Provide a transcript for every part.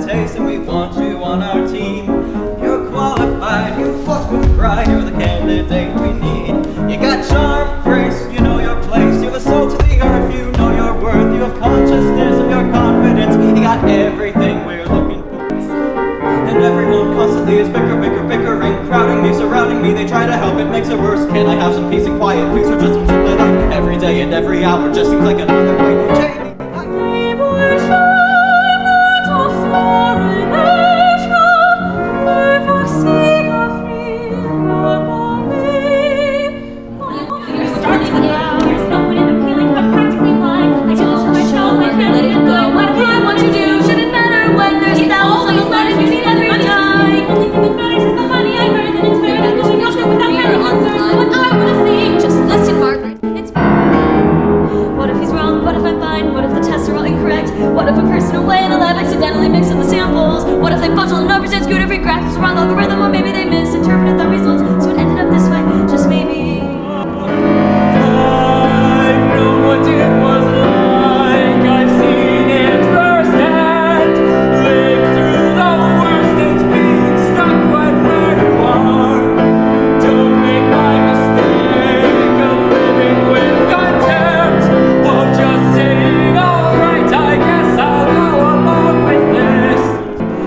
taste, and we want you on our team. You're qualified, you walk with pride, you're the candidate we need. You got charm, grace, you know your place. You have a soul to the earth, you know your worth. You have consciousness of your confidence. You got everything we're looking for. And everyone constantly is bickering, crowding me, surrounding me. They try to help, it makes it worse. Can I have some peace and quiet, please, or just some my life? Every day and every hour just seems like another fight. Jamie, what if a person away in a lab accidentally mixed up the samples? What if they fudged all the numbers and screwed every graph to the wrong algorithm? Or maybe they misinterpreted the results, so it ended up this way, just maybe. I know what it was like, I've seen it firsthand. Lived through the worst, it's being stuck right where you are. Don't make my mistake of living with contempt, of just saying alright, I guess I'll go along with this.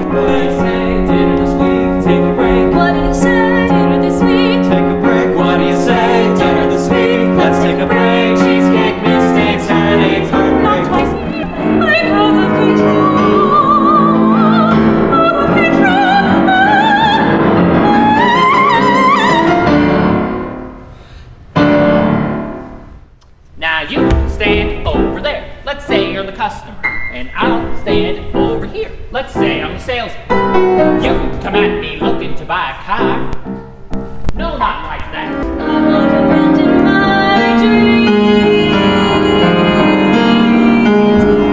What did he say? Dinner this week, take a break. What did he say? Dinner this week. take a break. What do you say? Dinner this week, let's take a break. Cheesecake, mistakes, headaches, Not heartbreak. twice. I'm out of control. Out of control. Now you stand over there. Let's say you're the customer. And I'll stand over here. Let's say I'm the salesman. You come at me looking to buy a car. No, not like that. I want to abandon my dreams.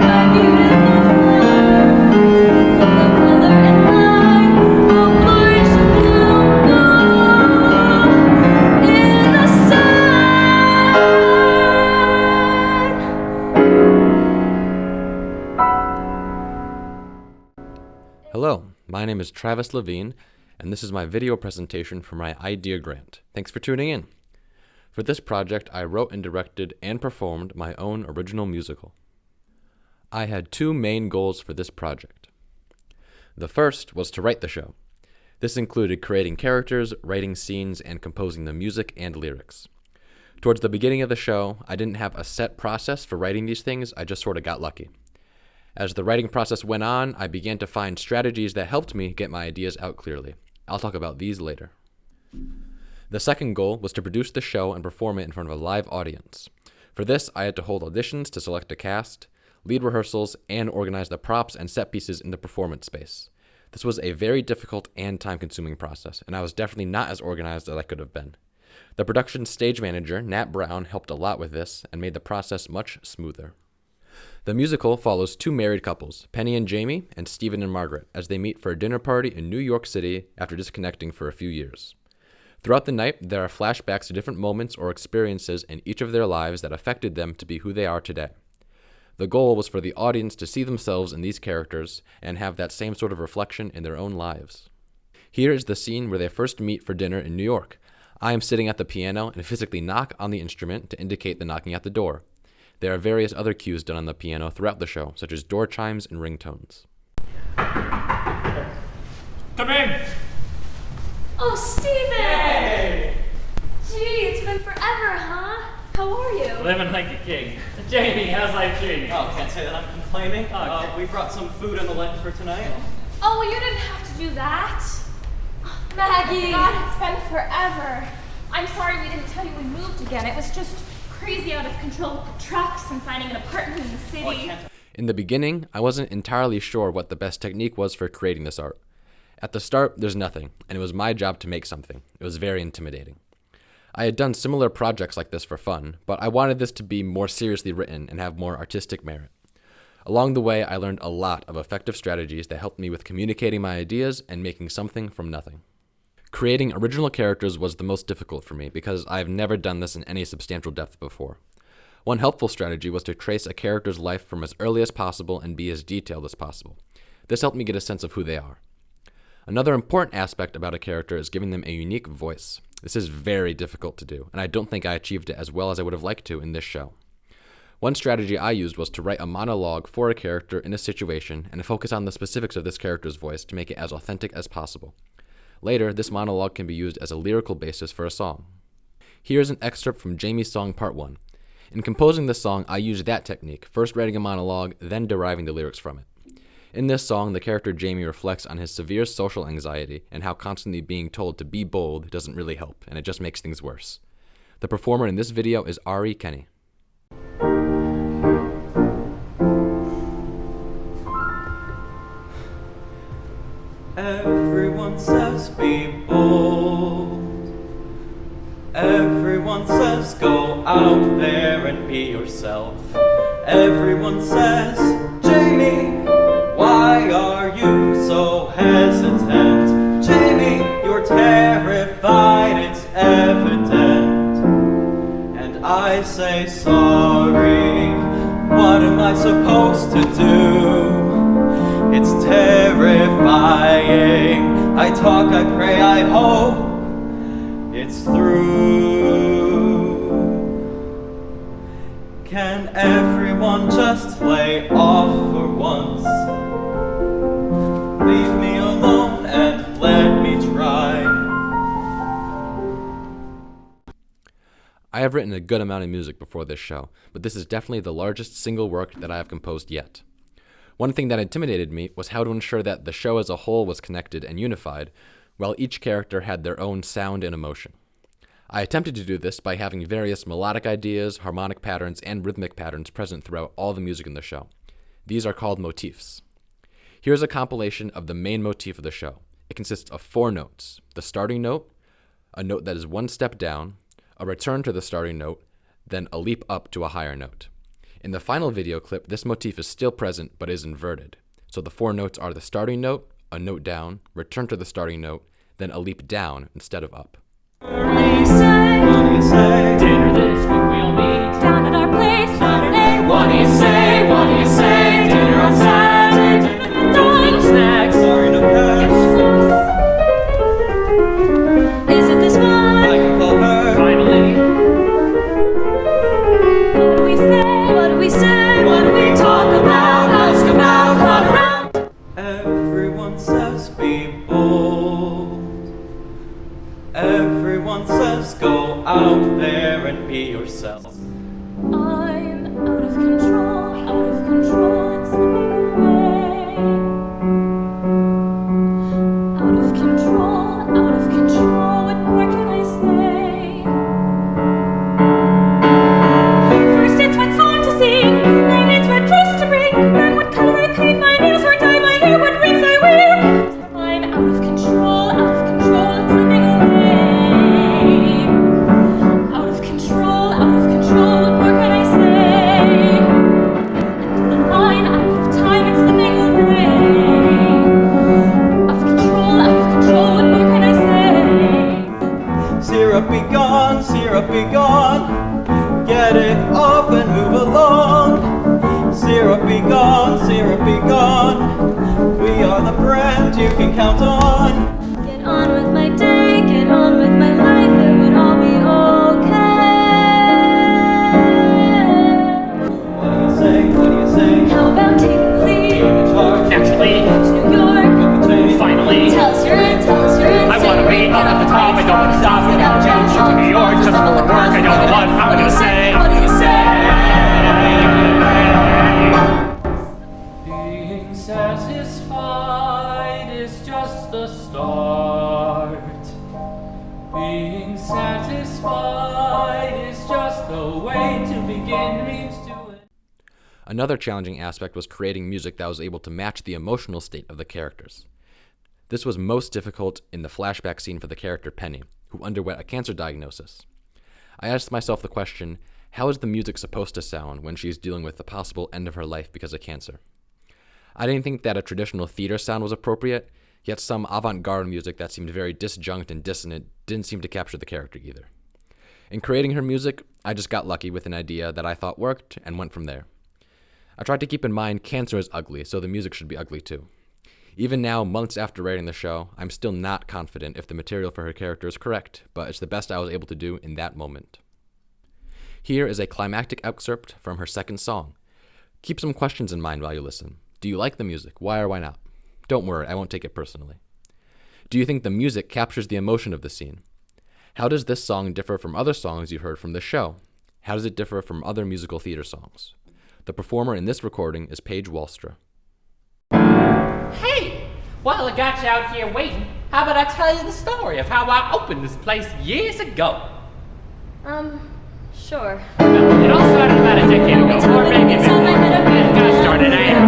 My beautiful flowers, full of color and light, will flourish and bloom in the sun. Hello, my name is Travis Levine, and this is my video presentation for my idea grant. Thanks for tuning in. For this project, I wrote and directed and performed my own original musical. I had two main goals for this project. The first was to write the show. This included creating characters, writing scenes, and composing the music and lyrics. Towards the beginning of the show, I didn't have a set process for writing these things, I just sort of got lucky. As the writing process went on, I began to find strategies that helped me get my ideas out clearly. I'll talk about these later. The second goal was to produce the show and perform it in front of a live audience. For this, I had to hold auditions to select a cast, lead rehearsals, and organize the props and set pieces in the performance space. This was a very difficult and time-consuming process, and I was definitely not as organized as I could have been. The production stage manager, Nat Brown, helped a lot with this and made the process much smoother. The musical follows two married couples, Penny and Jamie, and Stephen and Margaret, as they meet for a dinner party in New York City after disconnecting for a few years. Throughout the night, there are flashbacks to different moments or experiences in each of their lives that affected them to be who they are today. The goal was for the audience to see themselves in these characters and have that same sort of reflection in their own lives. Here is the scene where they first meet for dinner in New York. I am sitting at the piano and physically knock on the instrument to indicate the knocking at the door. There are various other cues done on the piano throughout the show, such as door chimes and ringtones. Come in. Oh, Steven! Hey. Gee, it's been forever, huh? How are you? Living like a king. Jamie, how's life treating you? Oh, can't say that I'm complaining. Okay. We brought some food on the lunch for tonight. Oh, well, you didn't have to do that. Maggie! God, it's been forever. I'm sorry we didn't tell you we moved again. It was just crazy out of control with the trucks and finding an apartment in the city. In the beginning, I wasn't entirely sure what the best technique was for creating this art. At the start, there's nothing, and it was my job to make something. It was very intimidating. I had done similar projects like this for fun, but I wanted this to be more seriously written and have more artistic merit. Along the way, I learned a lot of effective strategies that helped me with communicating my ideas and making something from nothing. Creating original characters was the most difficult for me because I've never done this in any substantial depth before. One helpful strategy was to trace a character's life from as early as possible and be as detailed as possible. This helped me get a sense of who they are. Another important aspect about a character is giving them a unique voice. This is very difficult to do, and I don't think I achieved it as well as I would have liked to in this show. One strategy I used was to write a monologue for a character in a situation and focus on the specifics of this character's voice to make it as authentic as possible. Later, this monologue can be used as a lyrical basis for a song. Here's an excerpt from Jamie's song Part 1. In composing this song, I used that technique, first writing a monologue, then deriving the lyrics from it. In this song, the character Jamie reflects on his severe social anxiety and how constantly being told to be bold doesn't really help, and it just makes things worse. The performer in this video is Ari Kenny. Everyone says be bold. Everyone says go out there and be yourself. Everyone says, Jamie, why are you so hesitant? Jamie, you're terrified, it's evident. And I say sorry, what am I supposed to do? It's terrifying. I talk, I pray, I hope it's through. Can everyone just lay off for once? Leave me alone and let me try. I have written a good amount of music before this show, but this is definitely the largest single work that I have composed yet. One thing that intimidated me was how to ensure that the show as a whole was connected and unified, while each character had their own sound and emotion. I attempted to do this by having various melodic ideas, harmonic patterns, and rhythmic patterns present throughout all the music in the show. These are called motifs. Here's a compilation of the main motif of the show. It consists of 4 notes: the starting note, a note that is one step down, a return to the starting note, then a leap up to a higher note. In the final video clip, this motif is still present but is inverted. So the 4 notes are the starting note, a note down, return to the starting note, then a leap down instead of up. What do you say? What do you say? Dinner this week we'll meet. Down at our place Saturday. What do you say? What do you say? Dinner on Saturday. Those little snacks. Sorry, no cash. Is it this I one? can call her. Finally, What do we say? What do we say? What do we talk about? Ask about, run around. Everyone says be bold. Everyone says go out there and be yourself. I'm out of control, it's slipping away. Out of control, what more can I say? First it's what song to sing, then it's what dress to bring, then what color I paint my nails or dye my hair, what rings I wear. I'm out of control, it's slipping away. Out of control, what more can I say? And the line, out of time, it's slipping away. Out of control, what more can I say? Syrup be gone, get it off and move along. Syrup be gone, we are the brand you can count on. Get on with my day, get on with my life, it would all be okay. What do you say? How about taking the lead In charge, actually, to New York? the change. finally, Tell us you're in. I wanna be up at the top. I don't wanna stop without change. Trip to New York just for work. I don't know what I'm gonna say. What do you say? Being satisfied is just the start. Being satisfied is just the way to begin means to it. Another challenging aspect was creating music that was able to match the emotional state of the characters. This was most difficult in the flashback scene for the character Penny, who underwent a cancer diagnosis. I asked myself the question, how is the music supposed to sound when she's dealing with the possible end of her life because of cancer? I didn't think that a traditional theater sound was appropriate, yet some avant-garde music that seemed very disjunct and dissonant didn't seem to capture the character either. In creating her music, I just got lucky with an idea that I thought worked and went from there. I tried to keep in mind cancer is ugly, so the music should be ugly too. Even now, months after writing the show, I'm still not confident if the material for her character is correct, but it's the best I was able to do in that moment. Here is a climactic excerpt from her second song. Keep some questions in mind while you listen. Do you like the music? Why or why not? Don't worry, I won't take it personally. Do you think the music captures the emotion of the scene? How does this song differ from other songs you've heard from the show? How does it differ from other musical theater songs? The performer in this recording is Paige Wallstra. Hey, while I got you out here waiting, how about I tell you the story of how I opened this place years ago? Sure. Well, it all started about a decade ago, or maybe a bit more. It got started, Anyway, I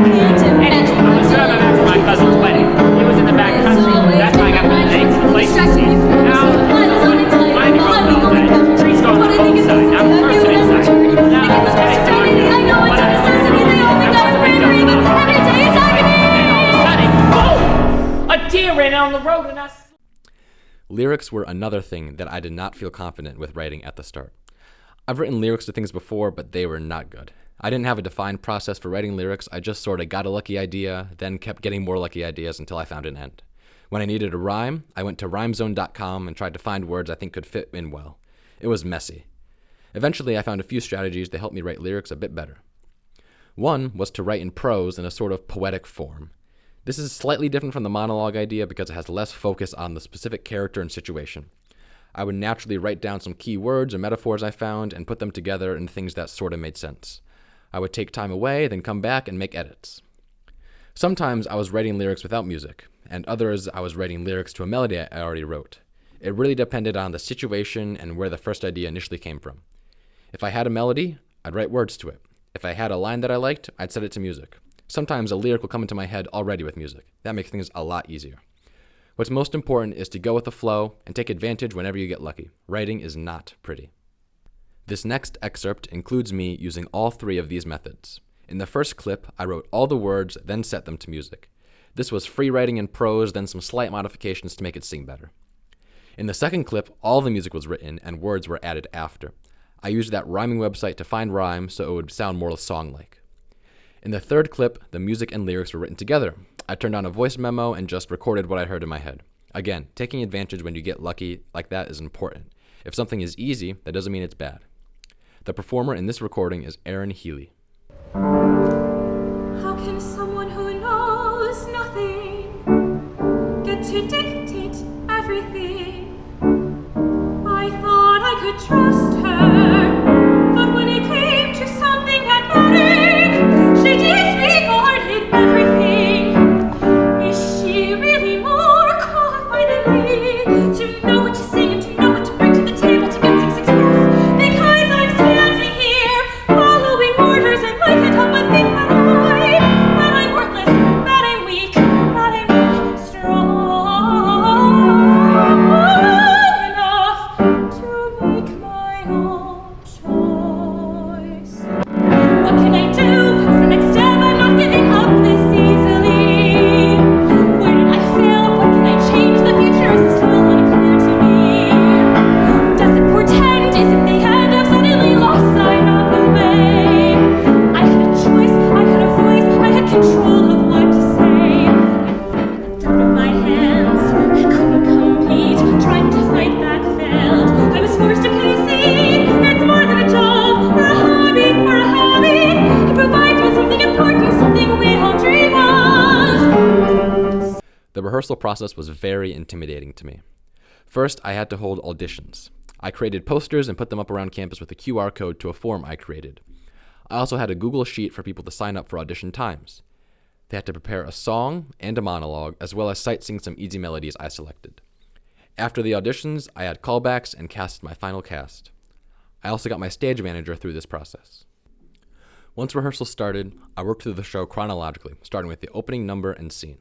was driving back to my cousin's wedding. It was in the back country. That's how I got my name to the place you see. Now, mining road and all that. Trees growing on both sides. I'm the person inside. Now, it was getting dark. But I was every day is agony. And all of a sudden, boom! A deer ran on the road and I... Lyrics were another thing that I did not feel confident with writing at the start. I've written lyrics to things before, but they were not good. I didn't have a defined process for writing lyrics. I just sort of got a lucky idea, then kept getting more lucky ideas until I found an end. When I needed a rhyme, I went to rhymezone.com and tried to find words I think could fit in well. It was messy. Eventually, I found a few strategies to help me write lyrics a bit better. One was to write in prose in a sort of poetic form. This is slightly different from the monologue idea because it has less focus on the specific character and situation. I would naturally write down some key words or metaphors I found and put them together into things that sort of made sense. I would take time away, then come back and make edits. Sometimes I was writing lyrics without music, and others I was writing lyrics to a melody I already wrote. It really depended on the situation and where the first idea initially came from. If I had a melody, I'd write words to it. If I had a line that I liked, I'd set it to music. Sometimes a lyric will come into my head already with music. That makes things a lot easier. What's most important is to go with the flow and take advantage whenever you get lucky. Writing is not pretty. This next excerpt includes me using all three of these methods. In the first clip, I wrote all the words, then set them to music. This was free writing in prose, then some slight modifications to make it sing better. In the second clip, all the music was written and words were added after. I used that rhyming website to find rhymes so it would sound more song-like. In the third clip, the music and lyrics were written together. I turned on a voice memo and just recorded what I heard in my head. Again, taking advantage when you get lucky like that is important. If something is easy, that doesn't mean it's bad. The performer in this recording is Erin Healy. How can someone who knows nothing get to dictate everything? I thought I could trust her, but when it came to something that mattered, she disregarded everything. Is she really more qualified than me to know what to sing and to know what to bring to the table to get some success? Because I'm standing here following orders and I can't help but think that I'm worthless, that I'm weak, that I'm not strong enough to make my own choice. What can I do? What's the next step? I'm not giving up this easily. Where did I fail? What can I change? The future is still unclear to me. Does it portend? Is it the end? I've suddenly lost sight of the way. I had a choice, I had a voice, I had control of what to say. I put out of my hands, I couldn't compete. Trying to fight back failed. I was forced to concede. It's more than a job, or a hobby, or a habit. It provides me something important, something we all dream of. The rehearsal process was very intimidating to me. First, I had to hold auditions. I created posters and put them up around campus with a QR code to a form I created. I also had a Google Sheet for people to sign up for audition times. They had to prepare a song and a monologue, as well as sight-sing some easy melodies I selected. After the auditions, I had callbacks and casted my final cast. I also got my stage manager through this process. Once rehearsal started, I worked through the show chronologically, starting with the opening number and scene.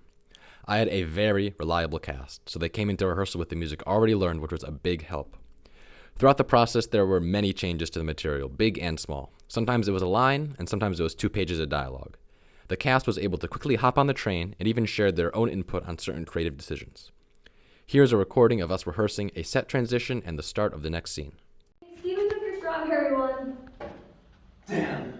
I had a very reliable cast, so they came into rehearsal with the music already learned, which was a big help. Throughout the process, there were many changes to the material, big and small. Sometimes it was a line, and sometimes it was 2 pages of dialogue. The cast was able to quickly hop on the train and even shared their own input on certain creative decisions. Here's a recording of us rehearsing a set transition and the start of the next scene. Steven took your strawberry one. Damn.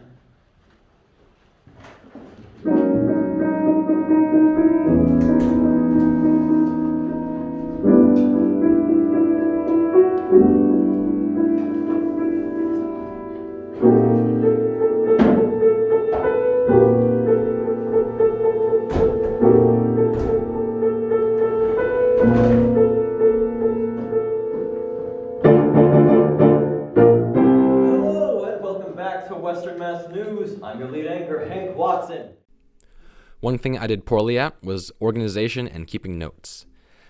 Watson. One thing I did poorly at was organization and keeping notes.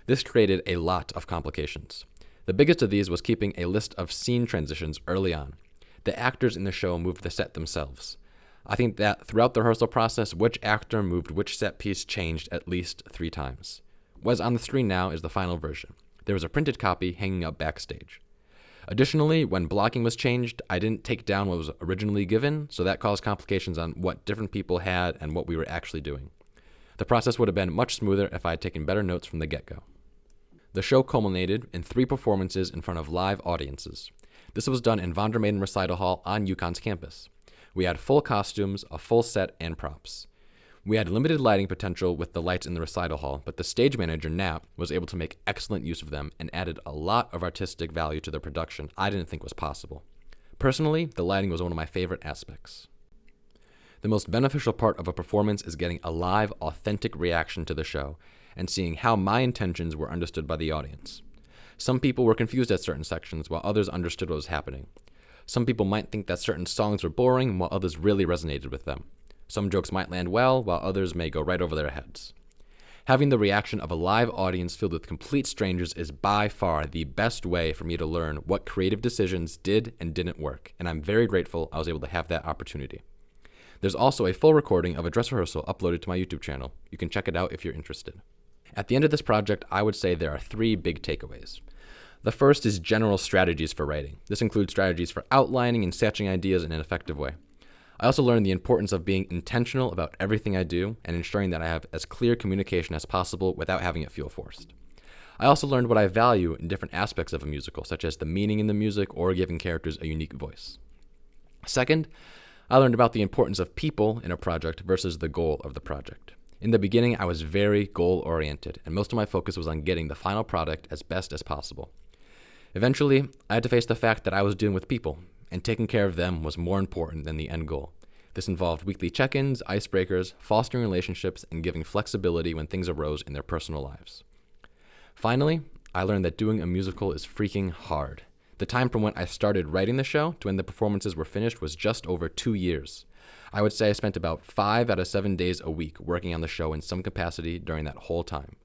This created a lot of complications. The biggest of these was keeping a list of scene transitions early on. The actors in the show moved the set themselves. I think that throughout the rehearsal process, which actor moved which set piece changed at least 3 times. What's on the screen now is the final version. There was a printed copy hanging up backstage. Additionally, when blocking was changed, I didn't take down what was originally given, so that caused complications on what different people had and what we were actually doing. The process would have been much smoother if I had taken better notes from the get-go. The show culminated in 3 performances in front of live audiences. This was done in Von der Meyden Recital Hall on UConn's campus. We had full costumes, a full set, and props. We had limited lighting potential with the lights in the recital hall, but the stage manager, Knapp, was able to make excellent use of them and added a lot of artistic value to the production I didn't think was possible. Personally, the lighting was one of my favorite aspects. The most beneficial part of a performance is getting a live, authentic reaction to the show and seeing how my intentions were understood by the audience. Some people were confused at certain sections, while others understood what was happening. Some people might think that certain songs were boring, while others really resonated with them. Some jokes might land well, while others may go right over their heads. Having the reaction of a live audience filled with complete strangers is by far the best way for me to learn what creative decisions did and didn't work, and I'm very grateful I was able to have that opportunity. There's also a full recording of a dress rehearsal uploaded to my YouTube channel. You can check it out if you're interested. At the end of this project, I would say there are 3 big takeaways. The first is general strategies for writing. This includes strategies for outlining and sketching ideas in an effective way. I also learned the importance of being intentional about everything I do and ensuring that I have as clear communication as possible without having it feel forced. I also learned what I value in different aspects of a musical, such as the meaning in the music or giving characters a unique voice. Second, I learned about the importance of people in a project versus the goal of the project. In the beginning, I was very goal-oriented, and most of my focus was on getting the final product as best as possible. Eventually, I had to face the fact that I was dealing with people, and taking care of them was more important than the end goal. This involved weekly check-ins, icebreakers, fostering relationships, and giving flexibility when things arose in their personal lives. Finally, I learned that doing a musical is freaking hard. The time from when I started writing the show to when the performances were finished was just over 2 years. I would say I spent about 5 out of 7 days a week working on the show in some capacity during that whole time.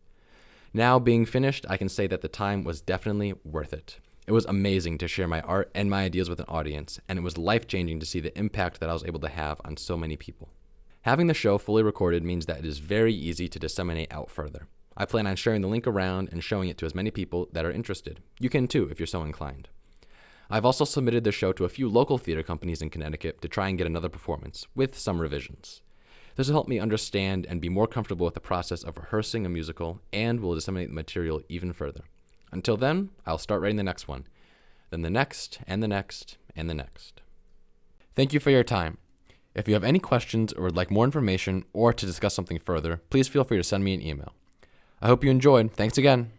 Now, being finished, I can say that the time was definitely worth it. It was amazing to share my art and my ideas with an audience, and it was life-changing to see the impact that I was able to have on so many people. Having the show fully recorded means that it is very easy to disseminate out further. I plan on sharing the link around and showing it to as many people that are interested. You can too, if you're so inclined. I've also submitted the show to a few local theater companies in Connecticut to try and get another performance, with some revisions. This will help me understand and be more comfortable with the process of rehearsing a musical and will disseminate the material even further. Until then, I'll start writing the next one, then the next, and the next, and the next. Thank you for your time. If you have any questions or would like more information or to discuss something further, please feel free to send me an email. I hope you enjoyed. Thanks again.